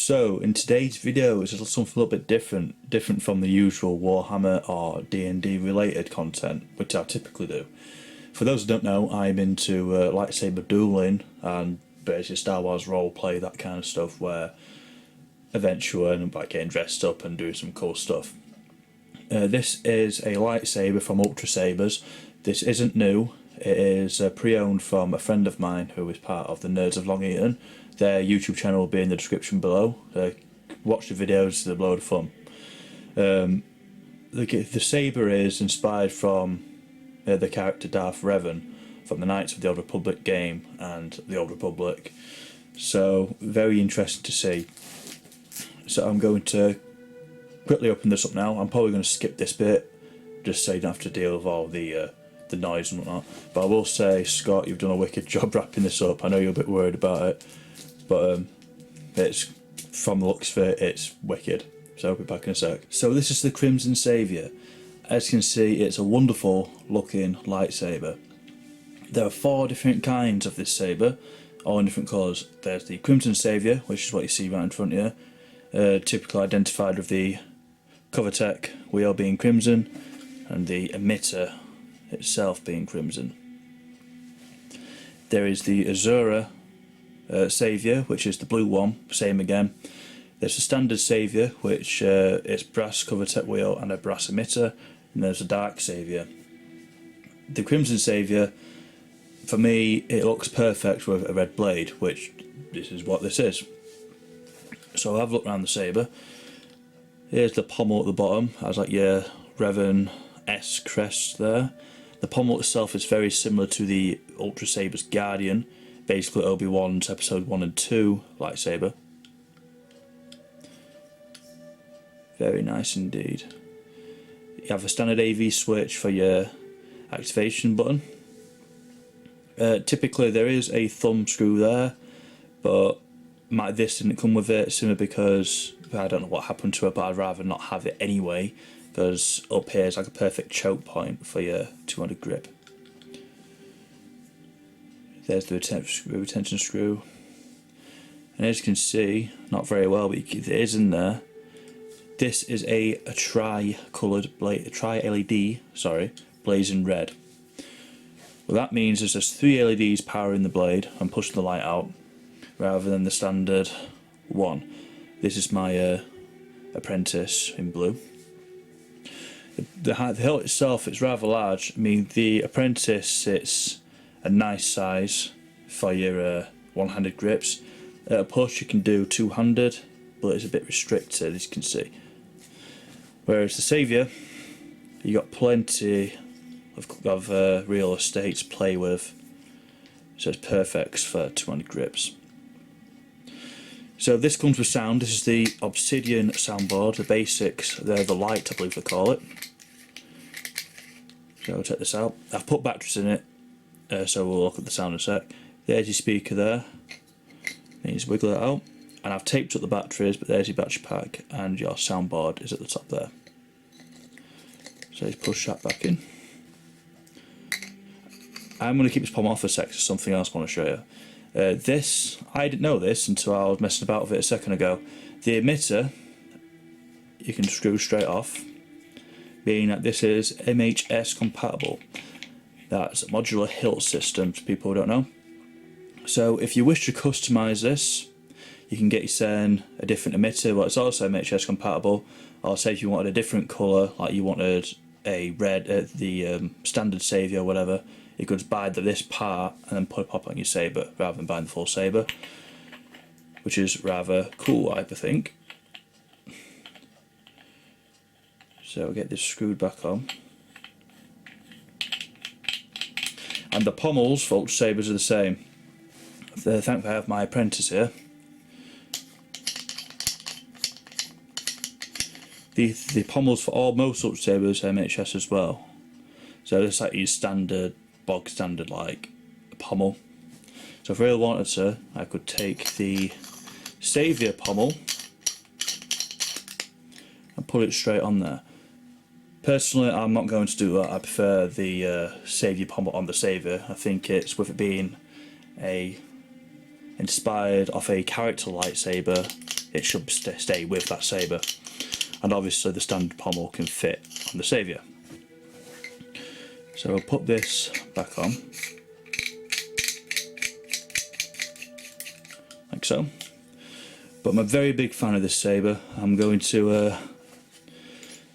So in today's video is something a little bit different from the usual Warhammer or D&D related content, which I typically do. For those who don't know, I'm into lightsaber dueling and basically Star Wars roleplay, that kind of stuff, where eventually I'm like getting dressed up and doing some cool stuff. This is a lightsaber from Ultrasabers. This isn't new. It is pre-owned from a friend of mine who is part of the Nerds of Long Eaton. Their YouTube channel will be in the description below. Watch the videos, they're a load of fun. The sabre is inspired from the character Darth Revan from the Knights of the Old Republic game and the Old Republic. So, very interesting to see. So I'm going to quickly open this up now. I'm probably going to skip this bit, just so you don't have to deal with all the noise and whatnot. But I will say, Scott, you've done a wicked job wrapping this up. I know you're a bit worried about it, but it's, from the looks of it, it's wicked. So I'll be back in a sec. So this is the Crimson Saviour. As you can see, it's a wonderful looking lightsaber. There are 4 different kinds of this sabre, all in different colours. There's the Crimson Saviour, which is what you see right in front of you, typically identified with the cover tech wheel being crimson, and the emitter itself being crimson. There is the Azura Saviour, which is the blue one, same again. There's a standard Saviour, which is brass cover tech wheel and a brass emitter, and there's a dark Saviour. The Crimson Saviour, for me, it looks perfect with a red blade, which this is what this is. So I'll have a look around the sabre. Here's the pommel at the bottom, has like your Revan S crest there. The pommel itself is very similar to the Ultrasaber's Guardian, basically Obi-Wan's episode 1 and 2 lightsaber. Very nice indeed. You have a standard AV switch for your activation button. Typically there is a thumb screw there, but this didn't come with it, simply because I don't know what happened to it, but I'd rather not have it anyway, because up here is like a perfect choke point for your 200 grip. There's the retention screw, and as you can see, not very well, but it is in there. This is a tri-coloured blade, tri-LED, blazing red. What that means is there's 3 LEDs powering the blade and pushing the light out, rather than the standard one. This is my apprentice in blue. The hilt itself is rather large. I mean, the apprentice, it's a nice size for your one-handed grips. At a push you can do 200, but it's a bit restricted, as you can see. Whereas the Saviour, you got plenty of real estate to play with, so it's perfect for 200 grips. So this comes with sound. This is the Obsidian soundboard, the basics. They're the light, I believe they call it. So I'll check this out. I've put batteries in it, so we'll look at the sound in a sec. There's your speaker there. You just wiggle it out. And I've taped up the batteries, but there's your battery pack, and your soundboard is at the top there. So just push that back in. I'm going to keep this pommel off for a sec, there's something else I want to show you. This, I didn't know this until I was messing about with it a second ago. The emitter, you can screw straight off, being that this is MHS compatible. That's a modular hilt system, to people who don't know. So if you wish to customise this, you can get yourself a different emitter, well, it's also MHS compatible, or say if you wanted a different colour, like you wanted a red, the standard Saviour or whatever, you could just buy this part and then pop on your sabre rather than buying the full sabre, which is rather cool, I think. So we'll get this screwed back on. And the pommels for Ultrasabers are the same. Thankfully I have my apprentice here. The pommels for most Ultrasabers are MHS as well. So it's like your standard, bog standard like pommel. So if I really wanted to, I could take the Saviour pommel and put it straight on there. Personally, I'm not going to do that. I prefer the Saviour pommel on the Saviour. I think it's, with it being inspired off a character lightsaber, it should stay with that sabre. And obviously the standard pommel can fit on the saviour. So I'll put this back on, like so. But I'm a very big fan of this sabre. I'm going to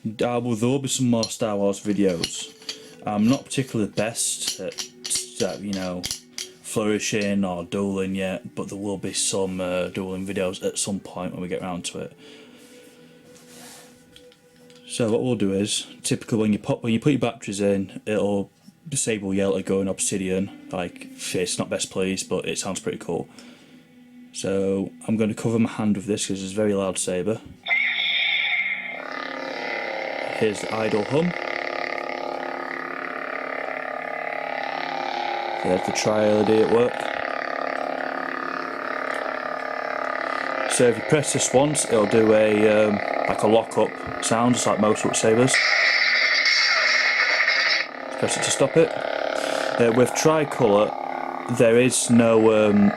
there will be some more Star Wars videos. I'm not particularly the best at you know, flourishing or dueling yet, but there will be some dueling videos at some point when we get around to it. So what we'll do is, typically when you put your batteries in, it'll disable yell to go in obsidian. Like, it's not best pleased, but it sounds pretty cool. So I'm going to cover my hand with this because it's a very loud sabre. Here's the idle hum. There's the tri-LED at work. So if you press this once, it'll do a like a lock-up sound, just like most Ultrasabers. Press it to stop it. With tricolour, there is no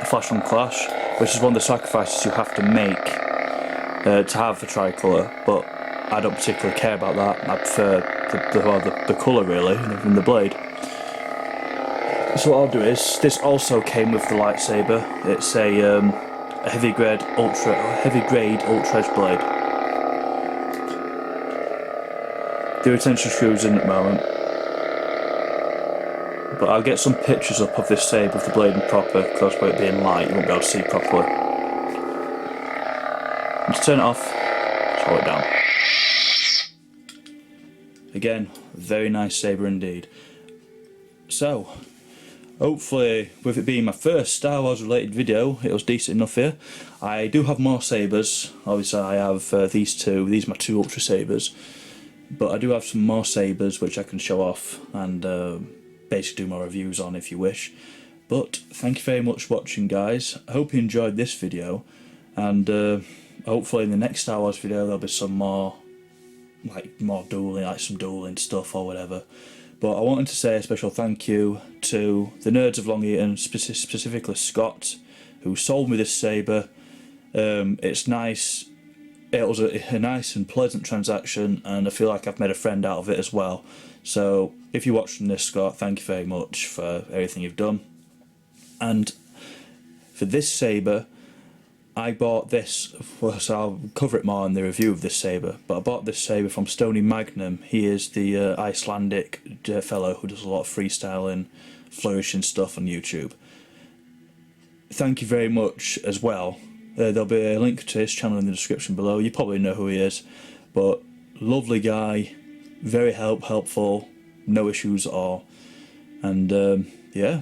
flash on clash, which is one of the sacrifices you have to make to have the tricolour. But I don't particularly care about that. I prefer the colour really in the blade. So what I'll do is, this also came with the lightsaber. It's a heavy grade ultra edge blade. The retention screws in at the moment, but I'll get some pictures up of this sabre with the blade in proper, because by it being light you won't be able to see properly. Just turn it off, just hold it down. Again, very nice sabre indeed. So, hopefully, with it being my first Star Wars related video, it was decent enough here. I do have more sabres. Obviously I have these two, these are my two Ultrasabers. But I do have some more sabres which I can show off and basically do more reviews on if you wish. But thank you very much for watching, guys. I hope you enjoyed this video, and hopefully in the next Star Wars video there'll be some more, like more dueling, like some dueling stuff or whatever. But I wanted to say a special thank you to the Nerds of Long Eaton, specifically Scott, who sold me this sabre. It's nice. It was a nice and pleasant transaction, and I feel like I've made a friend out of it as well. So if you're watching this, Scott, thank you very much for everything you've done. And for this sabre, I bought this, so I'll cover it more in the review of this sabre, but I bought this sabre from Stony Magnum. He is the Icelandic fellow who does a lot of freestyling, flourishing stuff on YouTube. Thank you very much as well. There'll be a link to his channel in the description below. You probably know who he is, but lovely guy, very helpful, no issues at all. And yeah,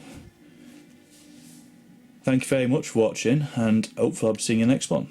thank you very much for watching, and hopefully I'll be seeing you next one.